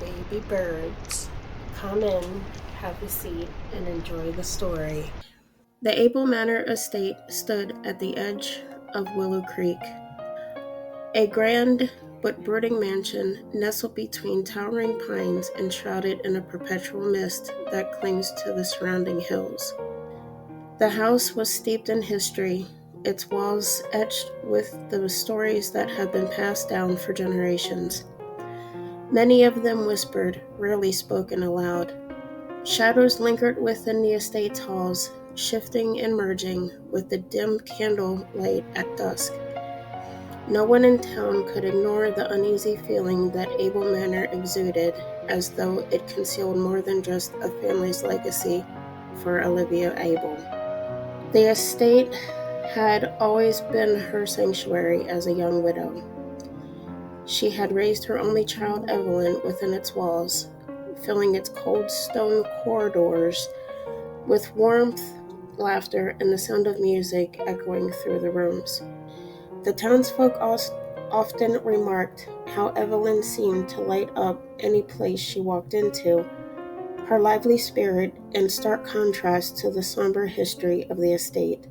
baby birds. Come in, have a seat, and enjoy the story. The Able Manor estate stood at the edge of Willow Creek, a grand but brooding mansion nestled between towering pines and shrouded in a perpetual mist that clings to the surrounding hills. The house was steeped in history, its walls etched with the stories that had been passed down for generations. Many of them whispered, rarely spoken aloud. Shadows lingered within the estate's halls, shifting and merging with the dim candle light at dusk. No one in town could ignore the uneasy feeling that Able Manor exuded, as though it concealed more than just a family's legacy for Olivia Able. The estate had always been her sanctuary as a young widow. She had raised her only child, Evelyn, within its walls, filling its cold stone corridors with warmth, laughter, and the sound of music echoing through the rooms. The townsfolk often remarked how Evelyn seemed to light up any place she walked into, her lively spirit in stark contrast to the somber history of the estate.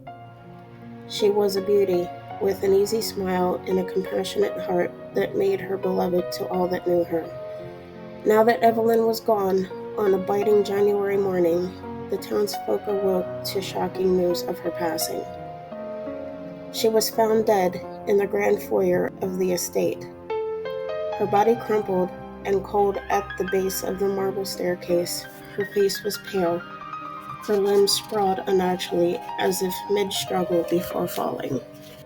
She was a beauty, with an easy smile and a compassionate heart that made her beloved to all that knew her. Now that Evelyn was gone, on a biting January morning, the townsfolk awoke to shocking news of her passing. She was found dead in the grand foyer of the estate. Her body crumpled and cold at the base of the marble staircase. Her face was pale, her limbs sprawled unnaturally as if mid-struggle before falling.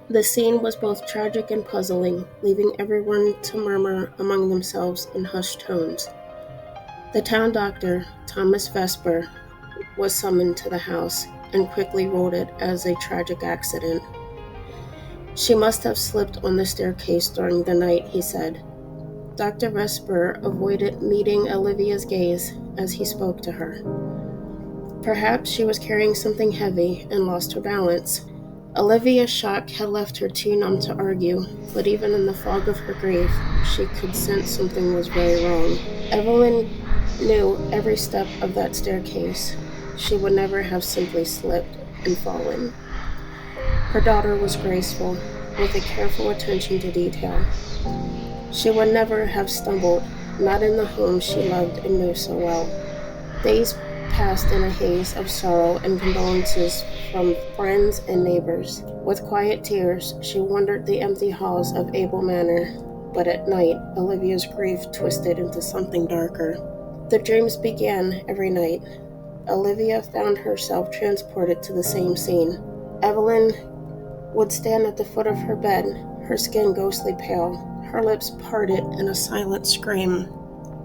The scene was both tragic and puzzling, leaving everyone to murmur among themselves in hushed tones. The town doctor, Thomas Vesper, was summoned to the house and quickly ruled it as a tragic accident. She must have slipped on the staircase during the night, he said. Dr. Vesper avoided meeting Olivia's gaze as he spoke to her. Perhaps she was carrying something heavy and lost her balance. Olivia's shock had left her too numb to argue, but even in the fog of her grief, she could sense something was very wrong. Evelyn knew every step of that staircase. She would never have simply slipped and fallen. Her daughter was graceful, with a careful attention to detail. She would never have stumbled, not in the home she loved and knew so well. Days passed in a haze of sorrow and condolences from friends and neighbors. With quiet tears, she wandered the empty halls of Able Manor, but at night, Olivia's grief twisted into something darker. The dreams began every night. Olivia found herself transported to the same scene. Evelyn would stand at the foot of her bed, her skin ghostly pale, her lips parted in a silent scream.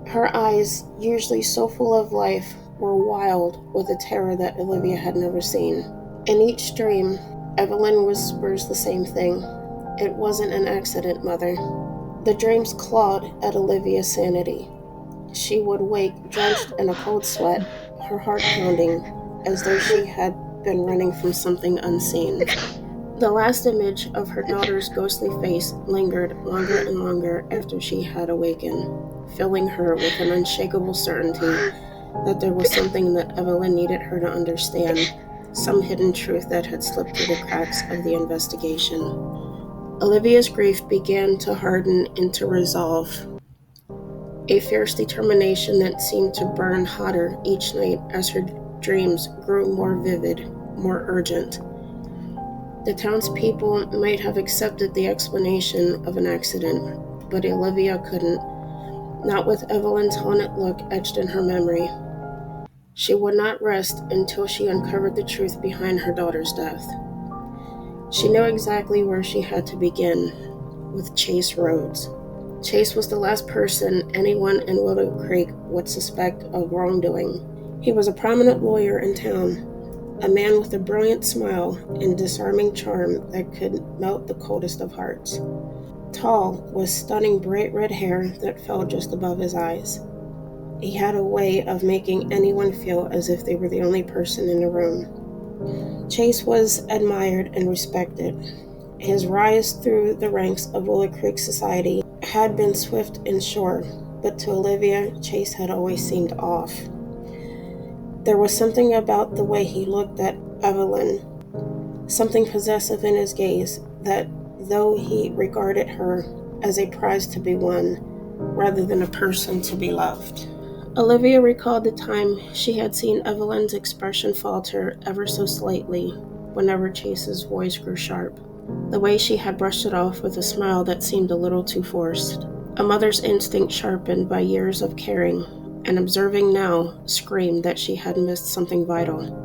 Her eyes, usually so full of life, were wild with a terror that Olivia had never seen. In each dream, Evelyn whispers the same thing. It wasn't an accident, Mother. The dreams clawed at Olivia's sanity. She would wake drenched in a cold sweat, her heart pounding, as though she had been running from something unseen. The last image of her daughter's ghostly face lingered longer and longer after she had awakened, filling her with an unshakable certainty that there was something that Evelyn needed her to understand, some hidden truth that had slipped through the cracks of the investigation. Olivia's grief began to harden into resolve, a fierce determination that seemed to burn hotter each night as her dreams grew more vivid, more urgent. The townspeople might have accepted the explanation of an accident, but Olivia couldn't, not with Evelyn's haunted look etched in her memory. She would not rest until she uncovered the truth behind her daughter's death. She knew exactly where she had to begin, with Chase Rhodes. Chase was the last person anyone in Willow Creek would suspect of wrongdoing. He was a prominent lawyer in town, a man with a brilliant smile and disarming charm that could melt the coldest of hearts. Tall, with stunning bright red hair that fell just above his eyes. He had a way of making anyone feel as if they were the only person in the room. Chase was admired and respected. His rise through the ranks of Willow Creek society had been swift and sure. but to Olivia, Chase had always seemed off. There was something about the way he looked at Evelyn, something possessive in his gaze, that though he regarded her as a prize to be won, rather than a person to be loved. Olivia recalled the time she had seen Evelyn's expression falter ever so slightly whenever Chase's voice grew sharp, the way she had brushed it off with a smile that seemed a little too forced. A mother's instinct sharpened by years of caring, and observing now, screamed that she had missed something vital.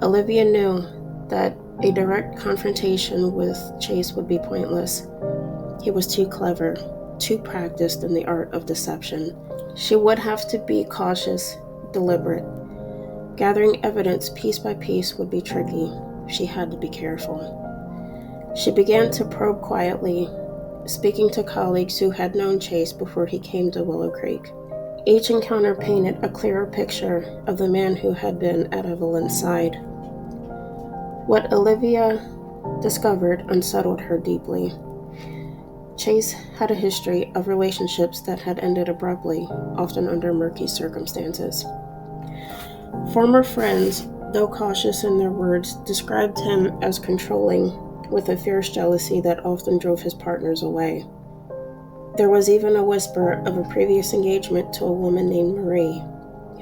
Olivia knew that a direct confrontation with Chase would be pointless. He was too clever, too practiced in the art of deception. She would have to be cautious, deliberate. Gathering evidence piece by piece would be tricky. She had to be careful. She began to probe quietly, speaking to colleagues who had known Chase before he came to Willow Creek. Each encounter painted a clearer picture of the man who had been at Evelyn's side. What Olivia discovered unsettled her deeply. Chase had a history of relationships that had ended abruptly, often under murky circumstances. Former friends, though cautious in their words, described him as controlling, with a fierce jealousy that often drove his partners away. There was even a whisper of a previous engagement to a woman named Marie,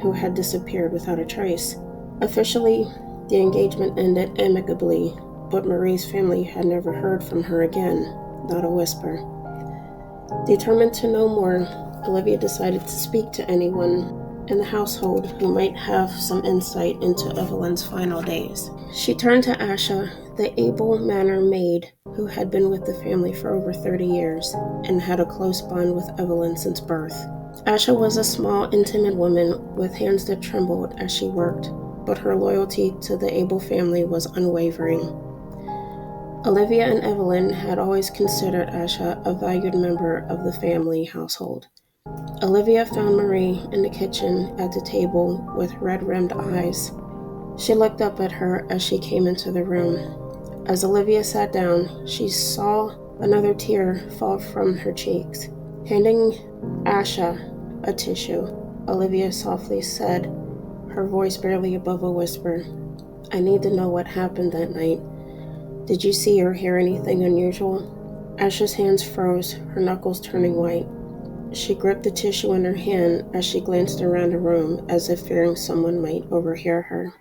who had disappeared without a trace. Officially, the engagement ended amicably, but Marie's family had never heard from her again, not a whisper. Determined to know more, Olivia decided to speak to anyone in the household who might have some insight into Evelyn's final days. She turned to Asha, the able Manor maid who had been with the family for over 30 years and had a close bond with Evelyn since birth. Asha was a small, intimate woman with hands that trembled as she worked, but her loyalty to the able family was unwavering. Olivia and Evelyn had always considered Asha a valued member of the family household. Olivia found Marie in the kitchen at the table with red-rimmed eyes. She looked up at her as she came into the room. As Olivia sat down, she saw another tear fall from her cheeks. Handing Asha a tissue, Olivia softly said, her voice barely above a whisper, "I need to know what happened that night. Did you see or hear anything unusual?" Asha's hands froze, her knuckles turning white. She gripped the tissue in her hand as she glanced around the room as if fearing someone might overhear her.